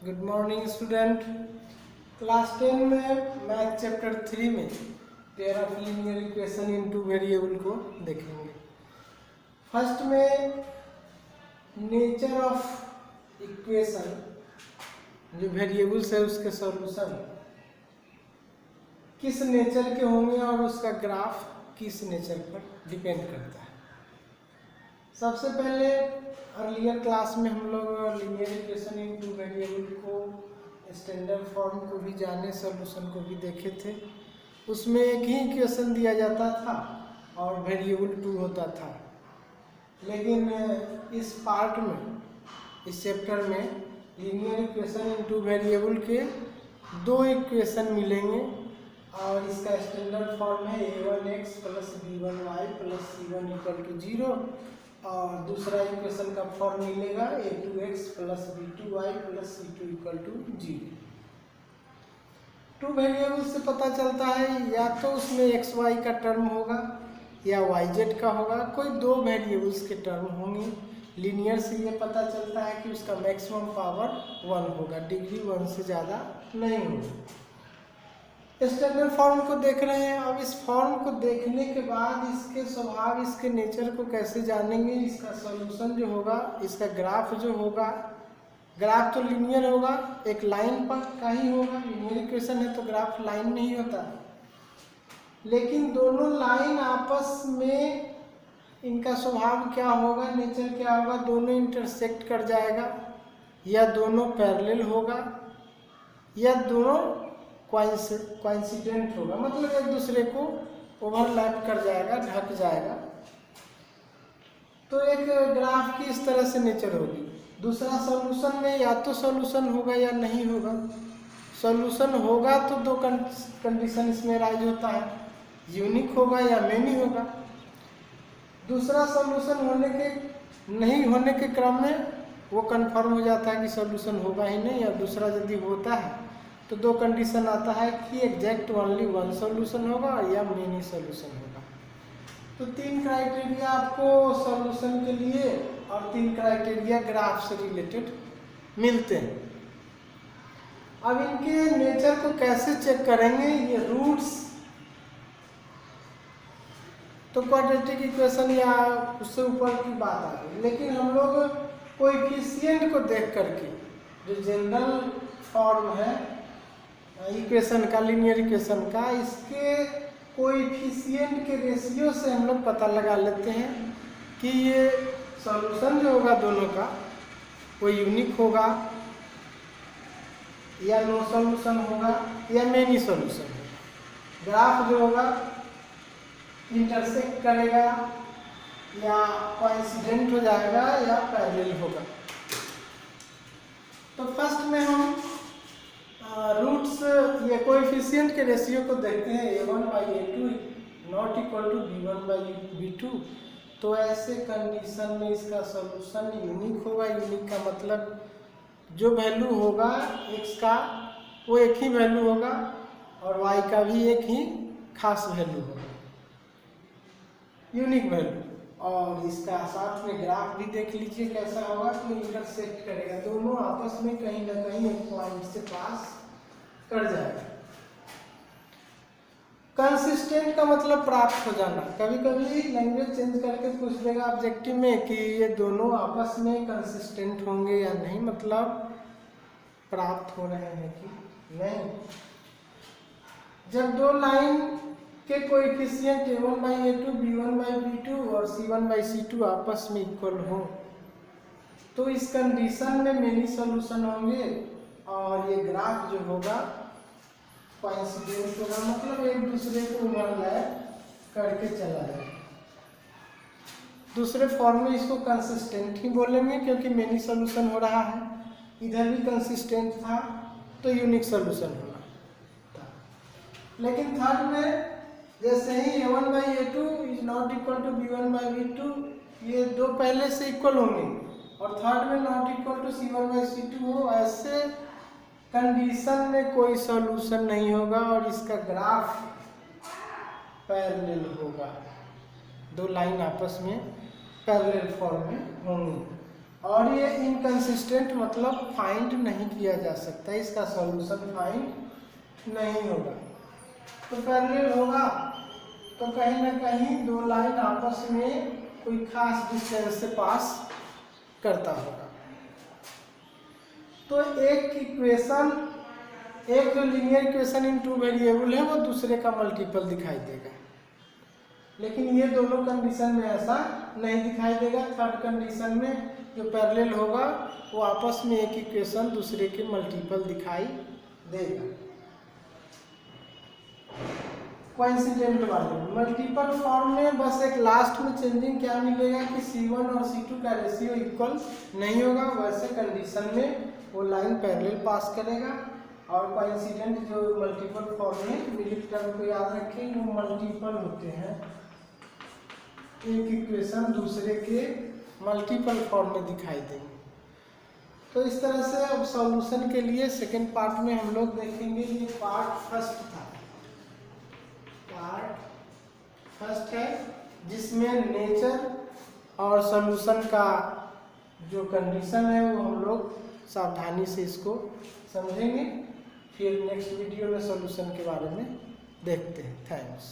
Good morning student. Class 10 में math chapter 3 में pair of linear equation into variable को देखेंगे। फर्स्ट में नेचर ऑफ इक्वेशन, जो वेरिएबल्स है उसके सॉल्यूशन किस नेचर के होंगे और उसका ग्राफ किस नेचर पर डिपेंड करता है। सबसे पहले अर्लियर क्लास में हम लोग लीनियर इक्वेशन इनटू वेरिएबल को स्टैंडर्ड फॉर्म को भी जाने, सॉल्यूशन को भी देखे थे। उसमें एक ही इक्वेशन दिया जाता था और वेरिएबल 2 होता था। लेकिन इस पार्ट में, इस चैप्टर में लीनियर इक्वेशन इनटू वेरिएबल के 2 इक्वेशन मिलेंगे और इसका स्टैंडर्ड फॉर्म है a1x plus b1y plus c1 equal to 0 और दूसरा इक्वेशन का फॉर्म मिलेगा a2x plus b2y plus c2 equal to 0। 2 variable से पता चलता है या तो उसमें x y का टर्म होगा या y z का होगा, कोई 2 वेरिएबल्स के टर्म होंगे। लीनियर से ये पता चलता है कि उसका मैक्सिमम पावर 1 होगा, डिग्री 1 से ज़्यादा नहीं होगी। स्टैंडर्ड फॉर्म को देख रहे हैं। अब इस फॉर्म को देखने के बाद इसके स्वभाव, इसके नेचर को कैसे जानेंगे। इसका सॉल्यूशन जो होगा, इसका ग्राफ जो होगा, ग्राफ तो लीनियर होगा, एक लाइन पर का ही होगा। लीनियर इक्वेशन है तो ग्राफ लाइन नहीं होता, लेकिन दोनों लाइन आपस में इनका स्वभाव क्या होगा, नेचर क्या होगा। दोनों इंटरसेक्ट कर जाएगा, या दोनों पैरेलल होगा, या दोनों कोइंसिडेंट होगा, मतलब एक दूसरे को ओवरलैप कर जाएगा, ढक जाएगा। तो एक ग्राफ की इस तरह से नेचर होगी। दूसरा सॉल्यूशन में या तो सॉल्यूशन होगा या नहीं होगा। सॉल्यूशन होगा तो 2 कंडीशन इसमें राइज होता है, यूनिक होगा या मेनी होगा। दूसरा सॉल्यूशन होने के नहीं होने के क्रम में वो कंफर्म हो जाता है कि सॉल्यूशन होगा ही नहीं, और दूसरा यदि होता है तो 2 कंडीशन आता है कि एग्जैक्ट ओनली 1 सॉल्यूशन होगा या मेनी सॉल्यूशन होगा। तो 3 क्राइटेरिया आपको सॉल्यूशन के लिए और 3 क्राइटेरिया ग्राफ से रिलेटेड मिलते हैं। अब इनके नेचर को कैसे चेक करेंगे, ये रूट्स तो क्वाड्रेटिक इक्वेशन या उससे ऊपर की बात आ गई, लेकिन हम लोग कोएफिशिएंट को देख करके, जो जनरल फॉर्म है इक्वेशन का, लीनियर इक्वेशन का, इसके कोएफिशिएंट के रेशियो से हम लोग पता लगा लेते हैं कि ये सॉल्यूशन जो होगा दोनों का वो यूनिक होगा या नो सॉल्यूशन होगा या मेनी सॉल्यूशन होगा। ग्राफ जो होगा इंटरसेक्ट करेगा या कोइंसिडेंट हो जाएगा या पैरेलल होगा। तो फर्स्ट में हम रूट्स, ये कोएफिशिएंट के रेशियो को देखते हैं। a1/a2 not equal to b1/b2। तो ऐसे कंडीशन में इसका सॉल्यूशन यूनिक होगा। यूनिक का मतलब जो वैल्यू होगा x का वो एक ही वैल्यू होगा और y का भी एक ही खास वैल्यू होगा, यूनिक वैल्यू। और इसका साथ में ग्राफ भी देख लीजिए कैसा होगा, तो इंटरसेक्ट करेगा, दोनों आपस में कहीं ना कहीं एक पॉइंट से पास कर जाएगा। कंसिस्टेंट का मतलब प्राप्त हो जाना। कभी कभी लैंग्वेज चेंज करके पूछ देगा ऑब्जेक्टिव में कि ये दोनों आपस में कंसिस्टेंट होंगे या नहीं, मतलब प्राप्त हो रहे हैं कि नहीं। जब 2 लाइन के कोएफिशिएंट a1/a2, b1/b2 और c1/c2 आपस में इक्वल हो तो इस कंडीशन में मेनी सॉल्यूशन होंगे और ये ग्राफ जो होगा कोइंसिडेंट होगा, मतलब एक दूसरे को ओवरलैप करके चला जाएगा। दूसरे फॉर्म में इसको कंसिस्टेंट ही बोलेंगे क्योंकि मेनी सॉल्यूशन हो रहा है। इधर भी कंसिस्टेंट था तो यूनिक सॉल्यूशन होना था। लेकिन थर्ड में जैसे ही a1/a2 is not equal to b1/b2, ये 2 पहले से इक्वल होंगे, और थर्ड में नॉट इक्वल टू c1/c2 हो, ऐसे कंडीशन में कोई सॉल्यूशन नहीं होगा और इसका ग्राफ पैरेलल होगा। 2 लाइन आपस में पैरेलल फॉर्म में होंगी। और ये इनकंसिस्टेंट मतलब फाइंड नहीं किया जा सकता, इसका सॉल्यूशन फाइंड नहीं होगा। तो पैरेलल होगा तो कहीं ना कहीं दो लाइन आपस में कोई खास डिस्टेंस से पास करता होगा। तो एक इक्वेशन, एक जो linear equation in two variable है वो दूसरे का मल्टीपल दिखाई देगा, लेकिन ये दोनों कंडीशन में ऐसा नहीं दिखाई देगा। थर्ड कंडीशन में जो पैरेलल होगा वो आपस में एक इक्वेशन दूसरे के मल्टीपल दिखाई देगा। कोइंसिडेंट वाले मल्टीपल फॉर्म में बस एक लास्ट में चेंजिंग क्या मिलेगा कि C1 और C2 का रेशियो इक्वल नहीं होगा, वैसे कंडीशन में वो लाइन पैरेलल पास करेगा। और कोइंसिडेंट जो मल्टीपल फॉर्म में मिडिल टर्म को याद रखें, वो मल्टीपल होते हैं, एक इक्वेशन दूसरे के मल्टीपल फॉर्म में दिखाई देंगे। तो इस तरह से अब सॉल्यूशन के लिए सेकेंड पार्ट में हम लोग देखेंगे। ये पार्ट फर्स्ट था, पार्ट फर्स्ट है जिसमें नेचर और सॉल्यूशन का जो कंडीशन है वो हम लोग सावधानी से इसको समझेंगे। फिर नेक्स्ट वीडियो में सॉल्यूशन के बारे में देखते हैं। थैंक्स।